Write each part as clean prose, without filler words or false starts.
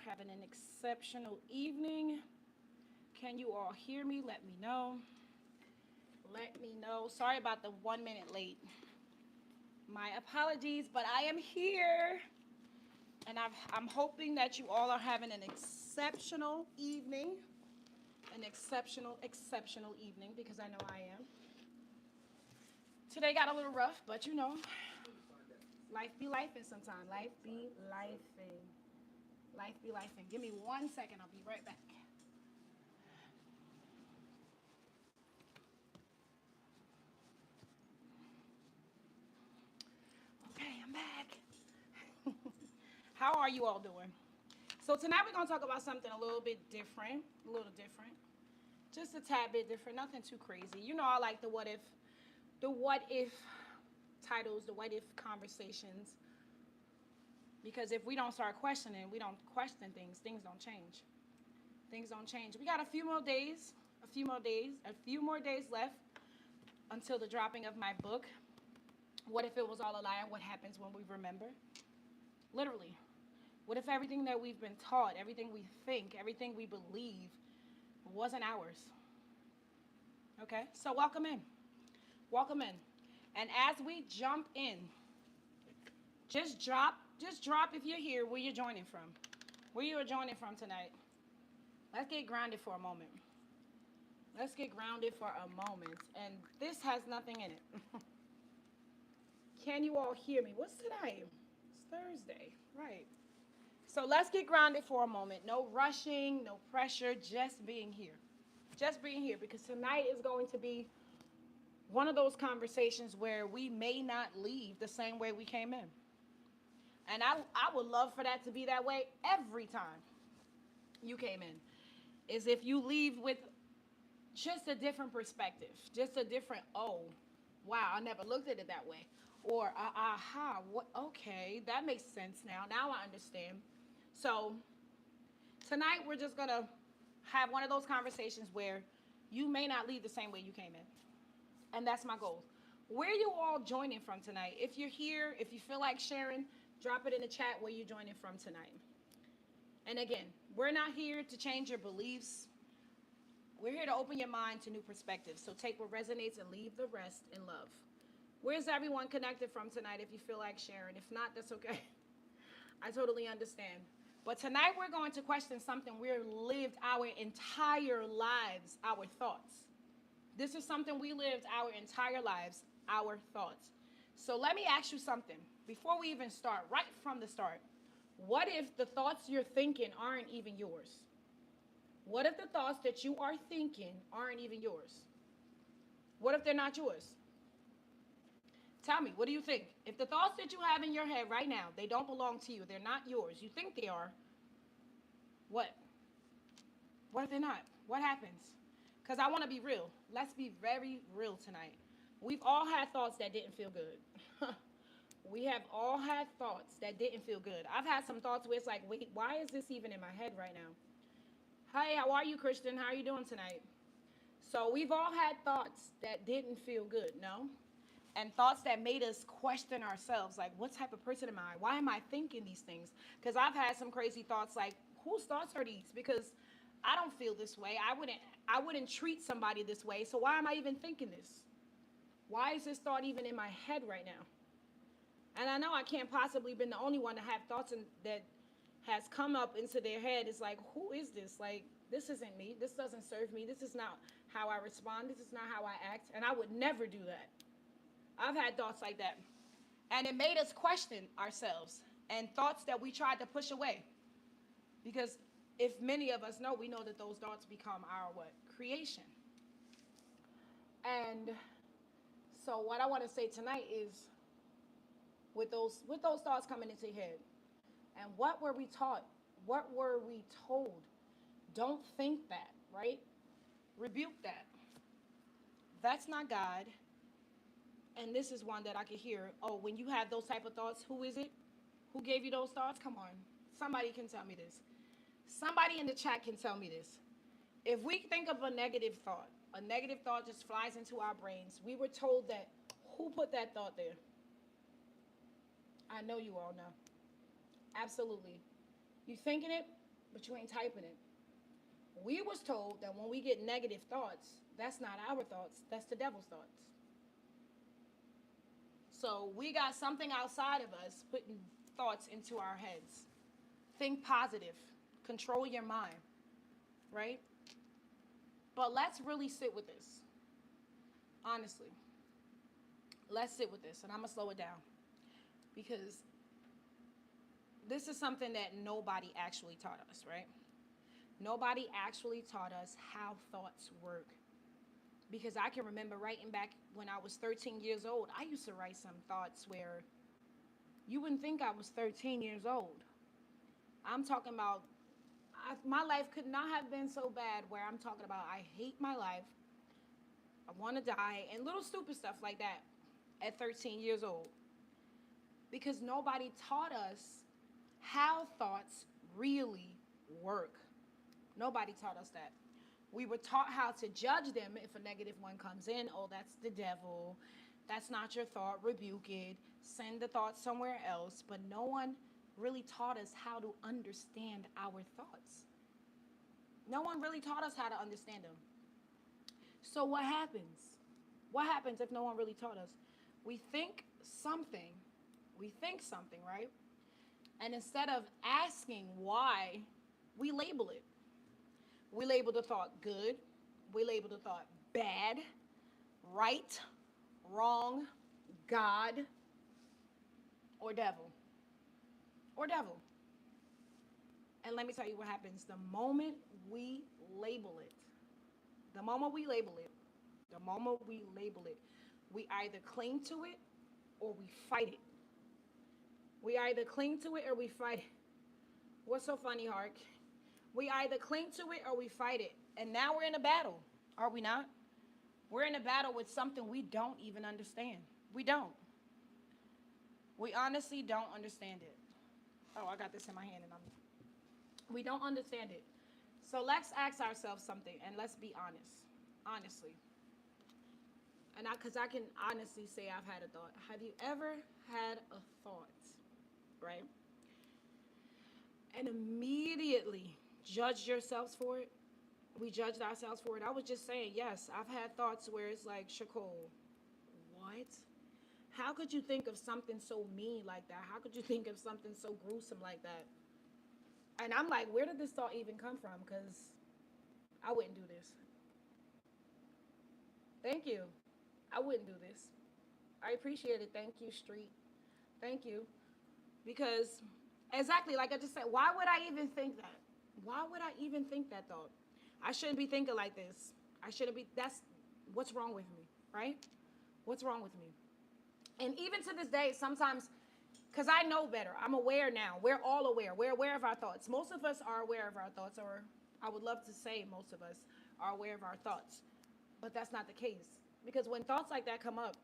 having an exceptional evening. Can you all hear me? Let me know. Let me know. Sorry about the 1 minute late. My apologies, but I am here. And I'm hoping that you all are having an exceptional evening. An exceptional evening, because I know I am. Today got a little rough, but you know, life be lifing sometimes. Life be lifing. Life be lifing. Give me 1 second. I'll be right back. Okay, I'm back. How are you all doing? So tonight we're going to talk about something a little bit different. A little different. Just a tad bit different. Nothing too crazy. You know I like the what if titles, the what if conversations. Because if we don't start questioning, we don't question things, things don't change. Things don't change. We got a few more days left until the dropping of my book. What if it was all a lie? What happens when we remember? Literally. What if everything that we've been taught, everything we think, everything we believe wasn't ours? Okay? So welcome in. Welcome in. And as we jump in, just drop if you're here where you're joining from. Where you are joining from tonight. Let's get grounded for a moment. Let's get grounded for a moment. And this has nothing in it. Can you all hear me? What's today? It's Thursday. Right. So let's get grounded for a moment. No rushing, no pressure, just being here. Just being here, because tonight is going to be one of those conversations where we may not leave the same way we came in. And I would love for that to be that way every time you came in. Is if you leave with just a different perspective, just a different, oh, wow, I never looked at it that way. Or, aha, what? Okay, that makes sense now. Now I understand. So tonight we're just going to have one of those conversations where you may not leave the same way you came in. And that's my goal. Where are you all joining from tonight? If you're here, if you feel like sharing, drop it in the chat where you're joining from tonight. And again, we're not here to change your beliefs. We're here to open your mind to new perspectives. So take what resonates and leave the rest in love. Where's everyone connected from tonight if you feel like sharing? If not, that's okay. I totally understand. But tonight we're going to question something we've lived our entire lives, our thoughts. This is something we lived our entire lives, our thoughts. So let me ask you something before we even start, right from the start. What if the thoughts you're thinking aren't even yours? What if the thoughts that you are thinking aren't even yours? What if they're not yours? Tell me, what do you think? If the thoughts that you have in your head right now, they don't belong to you, they're not yours, you think they are, what? What if they're not? What happens? Because I want to be real. Let's be very real tonight. We've all had thoughts that didn't feel good. We have all had thoughts that didn't feel good. I've had some thoughts where it's like, wait, why is this even in my head right now? Hi, how are you, Christian? How are you doing tonight? So we've all had thoughts that didn't feel good, no? And thoughts that made us question ourselves, like, what type of person am I? Why am I thinking these things? Because I've had some crazy thoughts like, whose thoughts are these? Because I don't feel this way. I wouldn't treat somebody this way. So why am I even thinking this? Why is this thought even in my head right now? And I know I can't possibly been the only one to have thoughts that has come up into their head. It's like, who is this? Like, this isn't me. This doesn't serve me. This is not how I respond. This is not how I act. And I would never do that. I've had thoughts like that. And it made us question ourselves and thoughts that we tried to push away. Because if many of us know, we know that those thoughts become our what? Creation. And so what I want to say tonight is with those thoughts coming into your head, and what were we taught? What were we told? Don't think that, right? Rebuke that. That's not God. And this is one that I could hear. Oh, when you have those type of thoughts, who is it? Who gave you those thoughts? Come on. Somebody can tell me this. Somebody in the chat can tell me this. If we think of a negative thought just flies into our brains. We were told that. Who put that thought there? I know you all know. Absolutely. You thinking it? but you ain't typing it. We was told that when we get negative thoughts, that's not our thoughts, that's the devil's thoughts. So we got something outside of us putting thoughts into our heads. Think positive. Control your mind, right? But let's really sit with this. Honestly. Let's sit with this, and I'm going to slow it down. Because this is something that nobody actually taught us, right? Nobody actually taught us how thoughts work. Because I can remember writing back when I was 13 years old. I used to write some thoughts where you wouldn't think I was 13 years old. I'm talking about, my life could not have been so bad where I'm talking about I hate my life, I want to die, and little stupid stuff like that at 13 years old. Because nobody taught us how thoughts really work. Nobody taught us that. We were taught how to judge them if a negative one comes in. Oh, that's the devil. That's not your thought. Rebuke it. Send the thought somewhere else. But no one really taught us how to understand our thoughts. No one really taught us how to understand them. So what happens? What happens if no one really taught us? We think something, right? And instead of asking why, we label it. We label the thought good. We label the thought bad, right, wrong, God, or devil. Or devil. And let me tell you what happens. The moment we label it, we either cling to it or we fight it. We either cling to it or we fight it. What's so funny, Hark? We either cling to it or we fight it. And now we're in a battle, are we not? We're in a battle with something we don't even understand. We don't. We honestly don't understand it. Oh, I got this in my hand and we don't understand it. So let's ask ourselves something and let's be honest. Honestly. And because I can honestly say I've had a thought. Have you ever had a thought, right? And immediately judged yourselves for it? We judged ourselves for it. I was just saying, yes, I've had thoughts where it's like, Shakol, what? How could you think of something so mean like that? How could you think of something so gruesome like that? And I'm like, where did this thought even come from? Because I wouldn't do this. Thank you. I wouldn't do this. I appreciate it. Thank you, Street. Thank you. Because exactly, like I just said, why would I even think that? Why would I even think that thought? I shouldn't be thinking like this. I shouldn't be, that's what's wrong with me, right? What's wrong with me? And even to this day, sometimes, because I know better, I'm aware now. We're all aware. We're aware of our thoughts. Most of us are aware of our thoughts, or I would love to say most of us are aware of our thoughts. But that's not the case. Because when thoughts like that come up,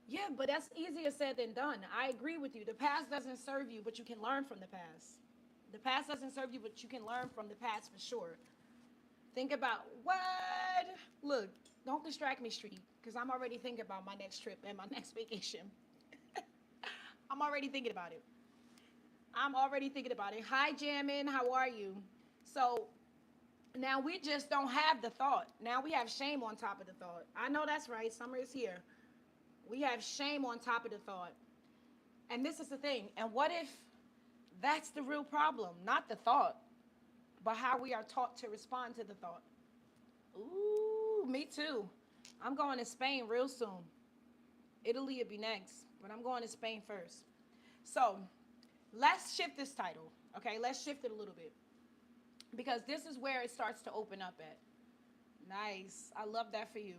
yeah, but that's easier said than done. I agree with you. The past doesn't serve you, but you can learn from the past. The past doesn't serve you, but you can learn from the past for sure. Think about what? Look, don't distract me, Street, because I'm already thinking about my next trip and my next vacation. I'm already thinking about it. Hi, Jammin, how are you? So now we just don't have the thought. Now we have shame on top of the thought. I know that's right. Summer is here. We have shame on top of the thought. And this is the thing. And what if that's the real problem? Not the thought, but how we are taught to respond to the thought. Ooh, me too. I'm going to Spain real soon. Italy will be next, but I'm going to Spain first. So let's shift this title, okay? Let's shift it a little bit. Because this is where it starts to open up at. Nice. I love that for you.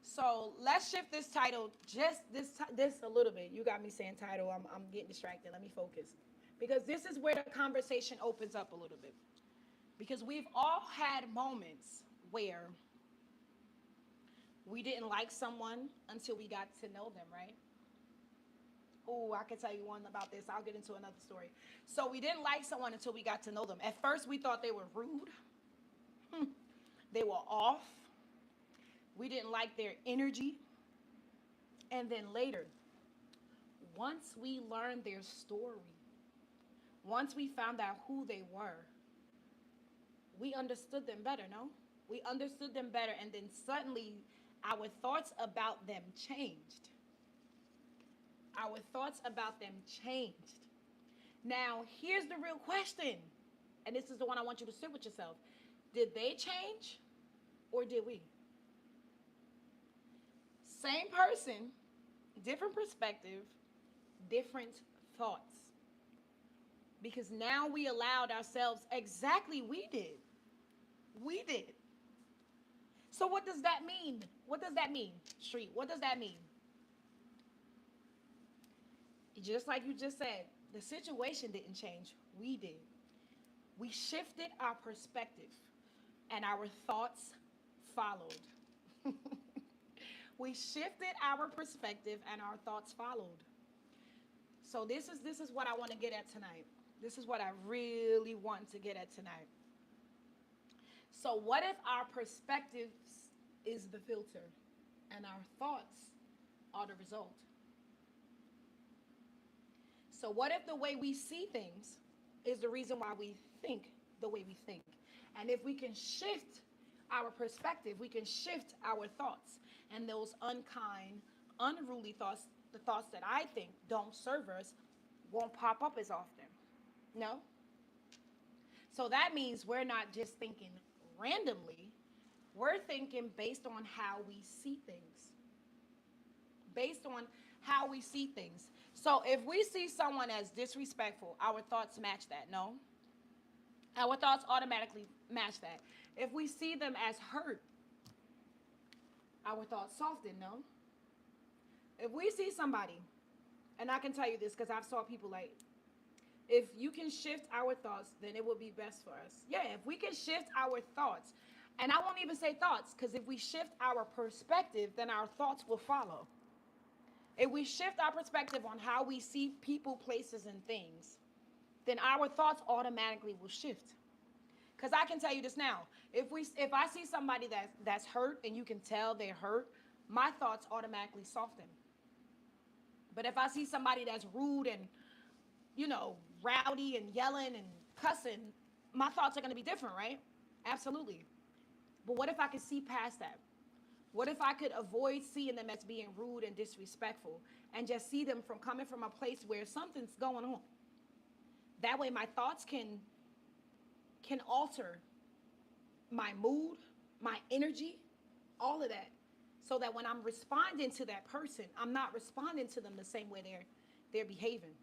So let's shift this title just this a little bit. You got me saying title. I'm getting distracted. Let me focus. Because this is where the conversation opens up a little bit. Because we've all had moments where we didn't like someone until we got to know them, right? Oh, I can tell you one about this. I'll get into another story. So we didn't like someone until we got to know them. At first, we thought they were rude. They were off. We didn't like their energy. And then later, once we learned their story, Once we found out who they were, we understood them better, no? We understood them better, and then suddenly our thoughts about them changed. Our thoughts about them changed. Now, here's the real question, and this is the one I want you to sit with yourself. Did they change or did we? Same person, different perspective, different thoughts. Because now we allowed ourselves exactly we did. We did. So what does that mean? What does that mean, Street? What does that mean? Just like you just said, the situation didn't change. We did. We shifted our perspective and our thoughts followed. We shifted our perspective and our thoughts followed. So this is what I want to get at tonight. This is what I really want to get at tonight. So what if our perspective is the filter and our thoughts are the result? So what if the way we see things is the reason why we think the way we think? And if we can shift our perspective, we can shift our thoughts, and those unkind, unruly thoughts, the thoughts that I think don't serve us, won't pop up as often. No? So that means we're not just thinking randomly, we're thinking based on how we see things. Based on how we see things. So if we see someone as disrespectful, our thoughts match that, no? Our thoughts automatically match that. If we see them as hurt, our thoughts soften, no? If we see somebody, and I can tell you this because I've saw people like, if you can shift our thoughts, then it will be best for us. Yeah, if we can shift our thoughts, and I won't even say thoughts, because if we shift our perspective, then our thoughts will follow. If we shift our perspective on how we see people, places, and things, then our thoughts automatically will shift. Because I can tell you this now, if I see somebody that's hurt and you can tell they're hurt, my thoughts automatically soften. But if I see somebody that's rude and, rowdy and yelling and cussing, my thoughts are going to be different, right? Absolutely. But what if I could see past that? What if I could avoid seeing them as being rude and disrespectful and just see them from coming from a place where something's going on? That way my thoughts can alter my mood, my energy, all of that. So that when I'm responding to that person, I'm not responding to them the same way they're behaving.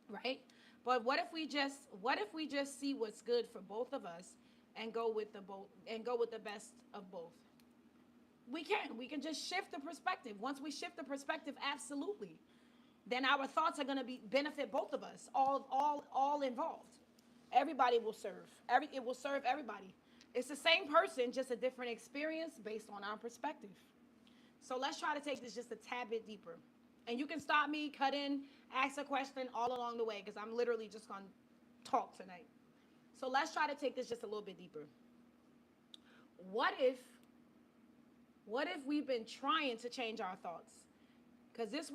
Right? But what if we just see what's good for both of us and go with the best of both? We can just shift the perspective. Once we shift the perspective, absolutely, then our thoughts are going to benefit both of us, all involved. Everybody will serve. It will serve everybody. It's the same person, just a different experience based on our perspective. So let's try to take this just a tad bit deeper. And you can stop me, cut in, ask a question all along the way, because I'm literally just going to talk tonight. So let's try to take this just a little bit deeper. What if we've been trying to change our thoughts? Because this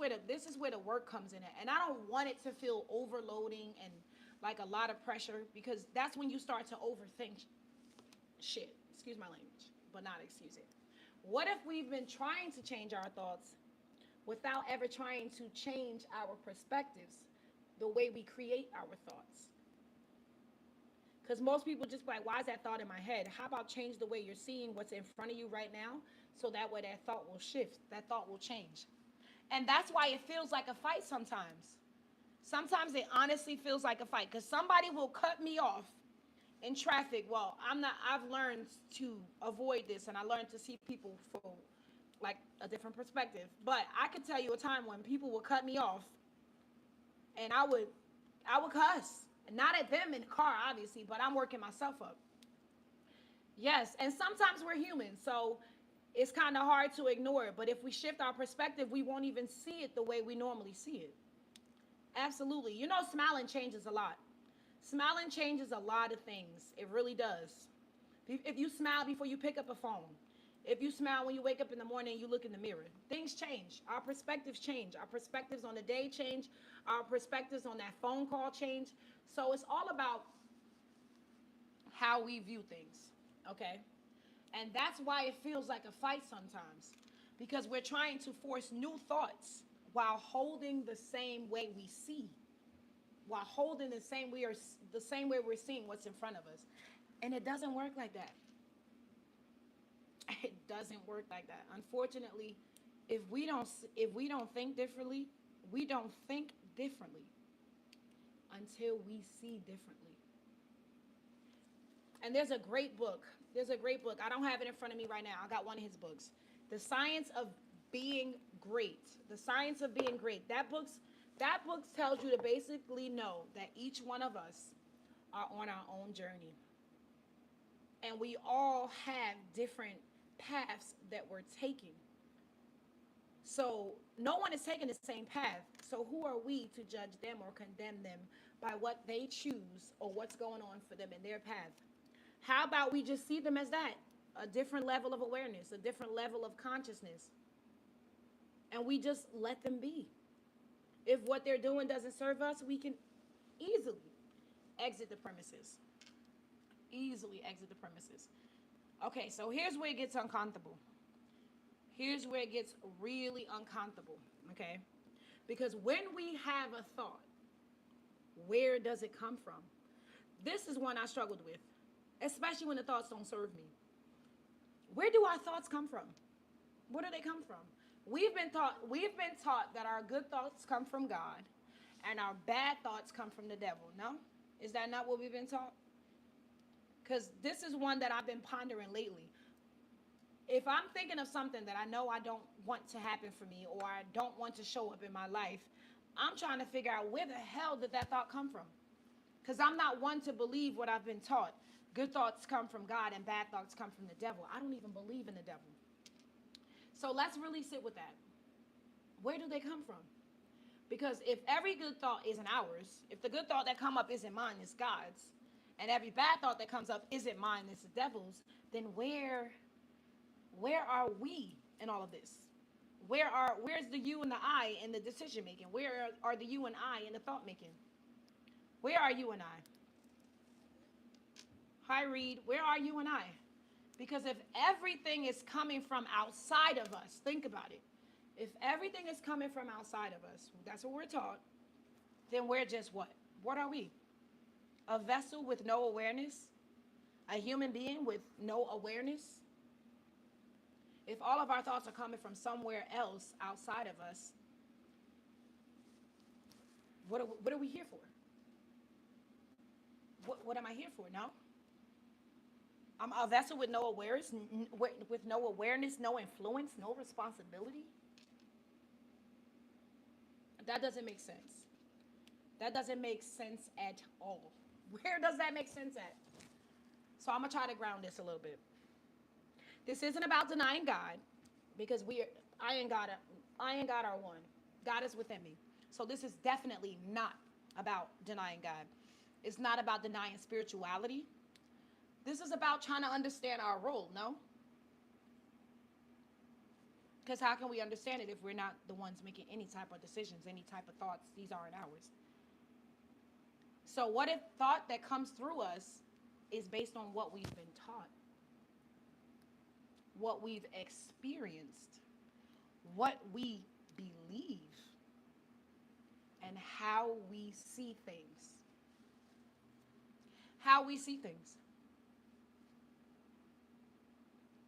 is where the work comes in at. And I don't want it to feel overloading and like a lot of pressure, because that's when you start to overthink shit. Excuse my language, but not excuse it. What if we've been trying to change our thoughts without ever trying to change our perspectives, the way we create our thoughts? Because most people just be like, why is that thought in my head? How about change the way you're seeing what's in front of you right now, so that way that thought will shift, that thought will change. And that's why it feels like a fight sometimes. Sometimes it honestly feels like a fight, because somebody will cut me off in traffic. Well, I've learned to avoid this, and I learned to see people from like a different perspective. But I could tell you a time when people would cut me off, and I would cuss. Not at them in the car, obviously, but I'm working myself up. Yes, and sometimes we're human, so it's kind of hard to ignore it. But if we shift our perspective, we won't even see it the way we normally see it. Absolutely. Smiling changes a lot. Smiling changes a lot of things. It really does. If you smile before you pick up a phone, if you smile when you wake up in the morning and you look in the mirror, things change. Our perspectives change. Our perspectives on the day change. Our perspectives on that phone call change. So it's all about how we view things, okay? And that's why it feels like a fight sometimes, because we're trying to force new thoughts while holding the same way we see, while holding the same way we're seeing what's in front of us. And it doesn't work like that. It doesn't work like that. Unfortunately, if we don't think differently, we don't think differently until we see differently. And there's a great book. There's a great book. I don't have it in front of me right now. I got one of his books. The Science of Being Great. The Science of Being Great. That book tells you to basically know that each one of us are on our own journey. And we all have different paths that we're taking. So no one is taking the same path. So who are we to judge them or condemn them by what they choose or what's going on for them in their path? How about we just see them as that? A different level of awareness, a different level of consciousness. And we just let them be. If what they're doing doesn't serve us, we can easily exit the premises. Easily exit the premises. Okay, so here's where it gets uncomfortable. Here's where it gets really uncomfortable, okay? Because when we have a thought, where does it come from? This is one I struggled with, especially when the thoughts don't serve me. Where do our thoughts come from? Where do they come from? We've been taught that our good thoughts come from God and our bad thoughts come from the devil. No? Is that not what we've been taught? Because this is one that I've been pondering lately. If I'm thinking of something that I know I don't want to happen for me or I don't want to show up in my life, I'm trying to figure out where the hell did that thought come from? Because I'm not one to believe what I've been taught. Good thoughts come from God and bad thoughts come from the devil. I don't even believe in the devil. So let's really sit with that. Where do they come from? Because if every good thought isn't ours, if the good thought that come up isn't mine, it's God's, and every bad thought that comes up isn't mine, it's the devil's, then where are we in all of this? Where's the you and the I in the decision making? Where are the you and I in the thought making? Where are you and I? Hi, Reed. Where are you and I? Because if everything is coming from outside of us, think about it. If everything is coming from outside of us, that's what we're taught, then we're just what? What are we? A vessel with no awareness? A human being with no awareness? If all of our thoughts are coming from somewhere else outside of us, what are we here for? What am I here for? No? I'm a vessel with no awareness, no influence, no responsibility. That doesn't make sense. That doesn't make sense at all. Where does that make sense at? So I'm gonna try to ground this a little bit. This isn't about denying God, because I and God are one. God is within me. So this is definitely not about denying God. It's not about denying spirituality. This is about trying to understand our role, no? Because how can we understand it if we're not the ones making any type of decisions, any type of thoughts? These aren't ours. So what if thought that comes through us is based on what we've been taught, what we've experienced, what we believe, and how we see things? How we see things.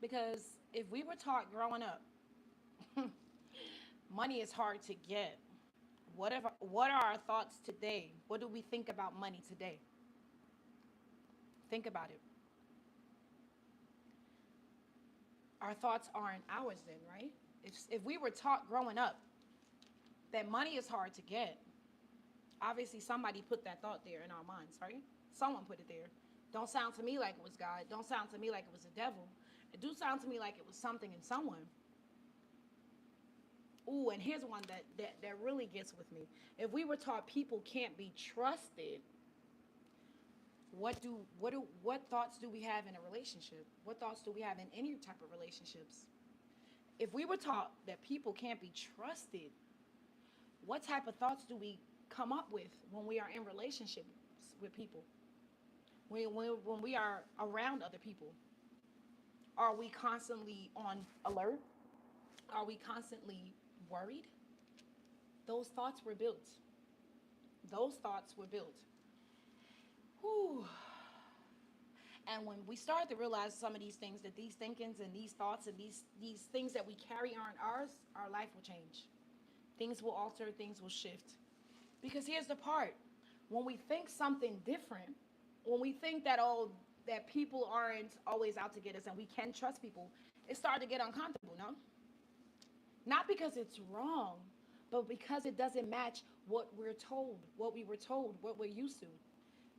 Because if we were taught growing up, money is hard to get. What are our thoughts today? What do we think about money today? Think about it. Our thoughts aren't ours then, right? If we were taught growing up that money is hard to get, obviously somebody put that thought there in our minds, right? Someone put it there. Don't sound to me like it was God. Don't sound to me like it was the devil. It do sound to me like it was something in someone. Ooh, and here's one that really gets with me. If we were taught people can't be trusted, what thoughts do we have in a relationship? What thoughts do we have in any type of relationships? If we were taught that people can't be trusted, what type of thoughts do we come up with when we are in relationships ourselves with people? When we are around other people, are we constantly on alert? Are we constantly worried? Those thoughts were built. Those thoughts were built. Whew. And when we start to realize some of these things, that these thinkings and these thoughts and these things that we carry aren't ours, our life will change. Things will alter, things will shift. Because here's the part. When we think something different, when we think that, oh, that people aren't always out to get us and we can trust people, it starts to get uncomfortable, no? Not because it's wrong, but because it doesn't match what we're told, what we were told, what we're used to.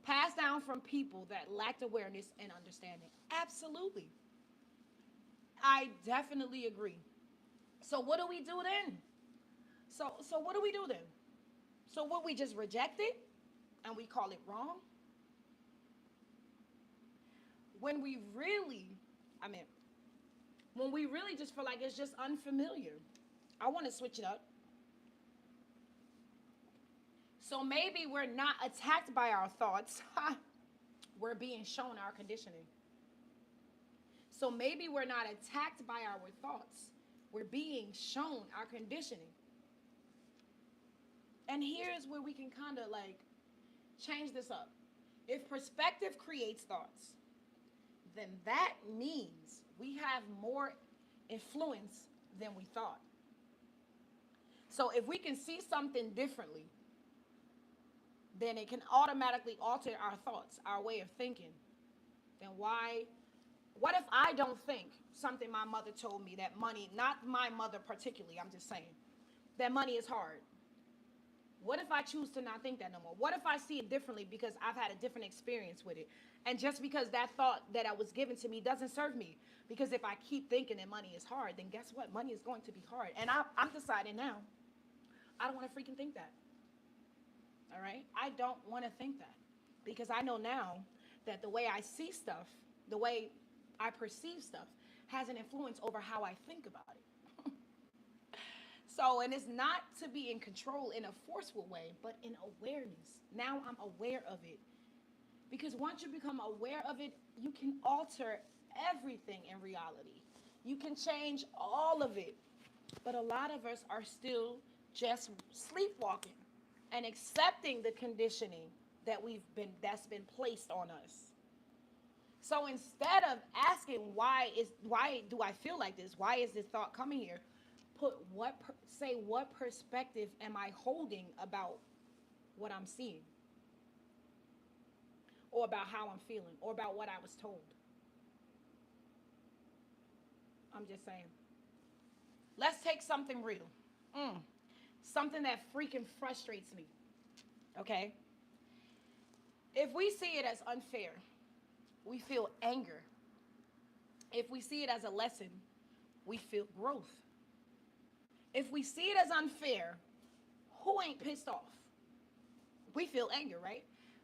Passed down from people that lacked awareness and understanding. Absolutely. I definitely agree. So what do we do then? So what do we do then? So what, we just reject it and we call it wrong? When we really, I mean, when we really just feel like it's just unfamiliar. I want to switch it up. So maybe we're not attacked by our thoughts. We're being shown our conditioning. So maybe we're not attacked by our thoughts. We're being shown our conditioning. And here's where we can kind of like change this up. If perspective creates thoughts, then that means we have more influence than we thought. So if we can see something differently, then it can automatically alter our thoughts, our way of thinking. Then what if I don't think something my mother told me, that money, not my mother particularly, I'm just saying, that money is hard? What if I choose to not think that no more? What if I see it differently because I've had a different experience with it? And just because that thought that I was given to me doesn't serve me. Because if I keep thinking that money is hard, then guess what? Money is going to be hard. And I'm deciding now, I don't want to freaking think that. All right? I don't want to think that. Because I know now that the way I see stuff, the way I perceive stuff, has an influence over how I think about it. So, and it's not to be in control in a forceful way, but in awareness. Now I'm aware of it. Because once you become aware of it, you can alter everything in reality. You can change all of it. But a lot of us are still just sleepwalking and accepting the conditioning that's been placed on us. So instead of asking why do I feel like this? Why is this thought coming here? Say what perspective am I holding about what I'm seeing? Or about how I'm feeling, or about what I was told. I'm just saying. Let's take something real. Something that freaking frustrates me. Okay? If we see it as unfair, we feel anger. If we see it as a lesson, we feel growth. If we see it as unfair, who ain't pissed off? We feel anger, right?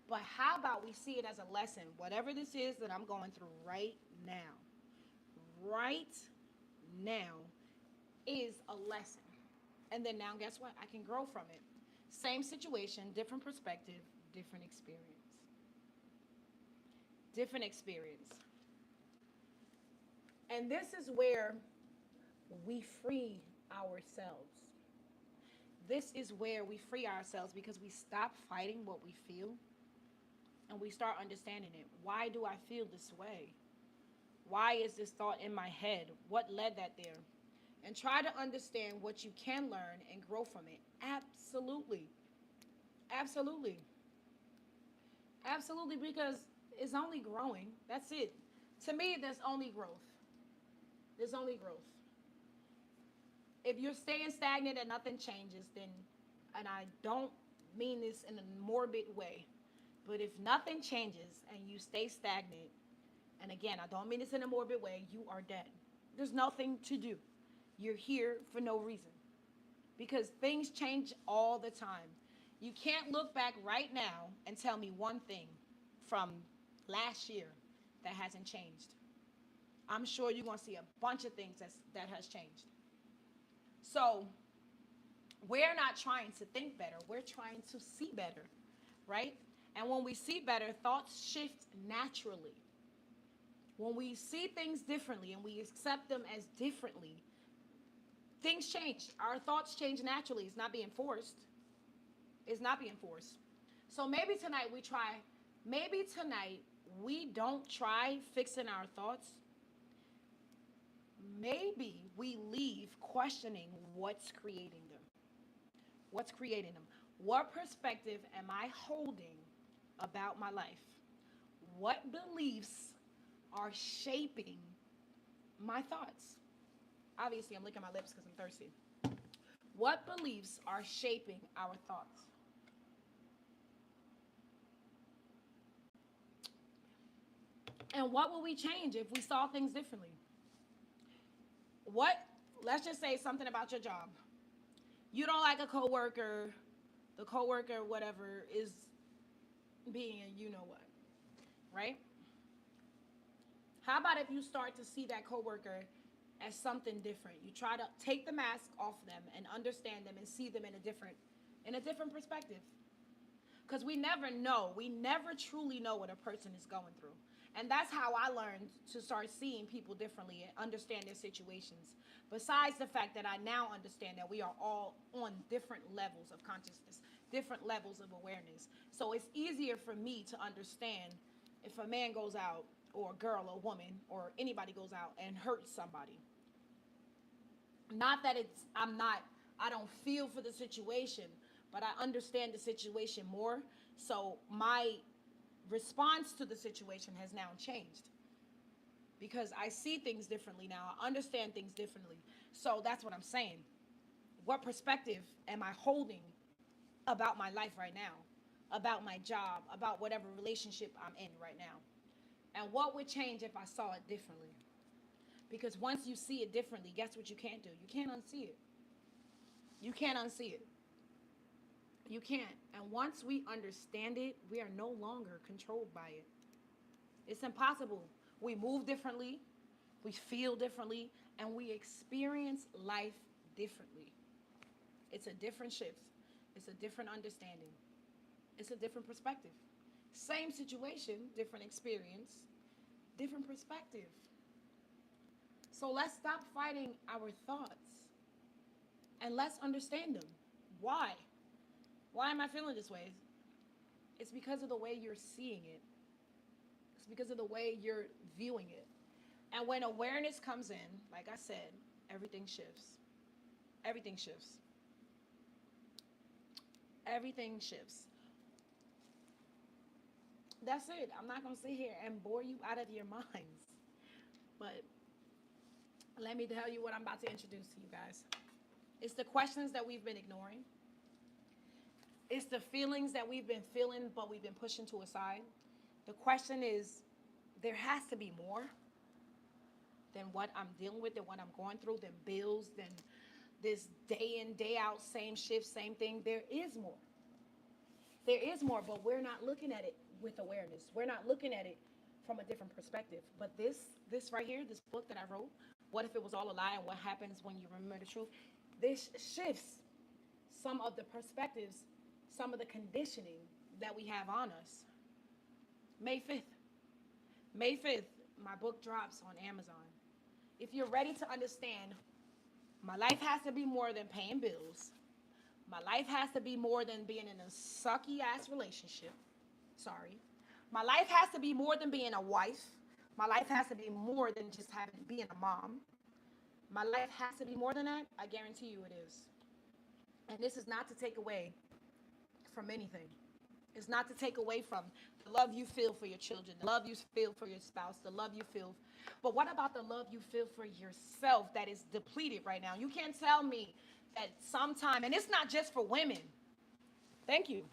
But how about we see it as a lesson? Whatever this is that I'm going through right now is a lesson. And then now guess what? I can grow from it. Same situation, different perspective, different experience. Different experience. And this is where we free ourselves. This is where we free ourselves because we stop fighting what we feel and we start understanding it. Why do I feel this way? Why is this thought in my head? What led that there? And try to understand what you can learn and grow from it. Absolutely. Absolutely. Absolutely, because it's only growing. That's it. To me, there's only growth. There's only growth. If you're staying stagnant and nothing changes, then, and I don't mean this in a morbid way, but if nothing changes and you stay stagnant, and again, I don't mean this in a morbid way, you are dead. There's nothing to do. You're here for no reason. Because things change all the time. You can't look back right now and tell me one thing from last year that hasn't changed. I'm sure you're going to see a bunch of things that has changed. So we're not trying to think better. We're trying to see better, right? And when we see better, thoughts shift naturally. When we see things differently and we accept them as differently, things change. Our thoughts change naturally. It's not being forced. It's not being forced. So maybe tonight we try, maybe tonight we don't try fixing our thoughts. Maybe we leave questioning what's creating them. What's creating them? What perspective am I holding about my life? What beliefs are shaping my thoughts? Obviously, I'm licking my lips because I'm thirsty. What beliefs are shaping our thoughts? And what will we change if we saw things differently? What, let's just say something about your job. You don't like a coworker, the coworker, whatever, is being you know what, right? How about if you start to see that coworker as something different? You try to take the mask off them and understand them and see them in a different perspective. Because we never know. We never truly know what a person is going through. And that's how I learned to start seeing people differently and understand their situations. Besides the fact that I now understand that we are all on different levels of consciousness, different levels of awareness. So it's easier for me to understand if a man goes out, or a girl or woman or anybody goes out and hurts somebody. Not that I don't feel for the situation, but I understand the situation more. So my response to the situation has now changed because I see things differently now. I understand things differently. So that's what I'm saying. What perspective am I holding about my life right now, about my job, about whatever relationship I'm in right now? And what would change if I saw it differently? Because once you see it differently, guess what you can't do? You can't unsee it. You can't unsee it. You can't. And once we understand it, we are no longer controlled by it. It's impossible. We move differently, we feel differently, and we experience life differently. It's a different shift. It's a different understanding. It's a different perspective. Same situation, different experience, different perspective. So let's stop fighting our thoughts and let's understand them. Why? Why am I feeling this way? It's because of the way you're seeing it. It's because of the way you're viewing it. And when awareness comes in, like I said, everything shifts. Everything shifts. Everything shifts. That's it. I'm not going to sit here and bore you out of your minds. But let me tell you what I'm about to introduce to you guys. It's the questions that we've been ignoring. It's the feelings that we've been feeling, but we've been pushing to a side. The question is, there has to be more than what I'm dealing with, than what I'm going through, than bills, than this day in, day out, same shift, same thing. There is more. There is more, but we're not looking at it with awareness. We're not looking at it from a different perspective. But this right here, this book that I wrote, What If It Was All a Lie and What Happens When You Remember the Truth, this shifts some of the perspectives, some of the conditioning that we have on us. May 5th. May 5th, my book drops on Amazon. If you're ready to understand, my life has to be more than paying bills. My life has to be more than being in a sucky ass relationship. Sorry. My life has to be more than being a wife. My life has to be more than just being a mom. My life has to be more than that. I guarantee you it is. And this is not to take away from anything. It's not to take away from the love you feel for your children, the love you feel for your spouse, the love you feel. But what about the love you feel for yourself that is depleted right now? You can't tell me that sometime, and it's not just for women. Thank you.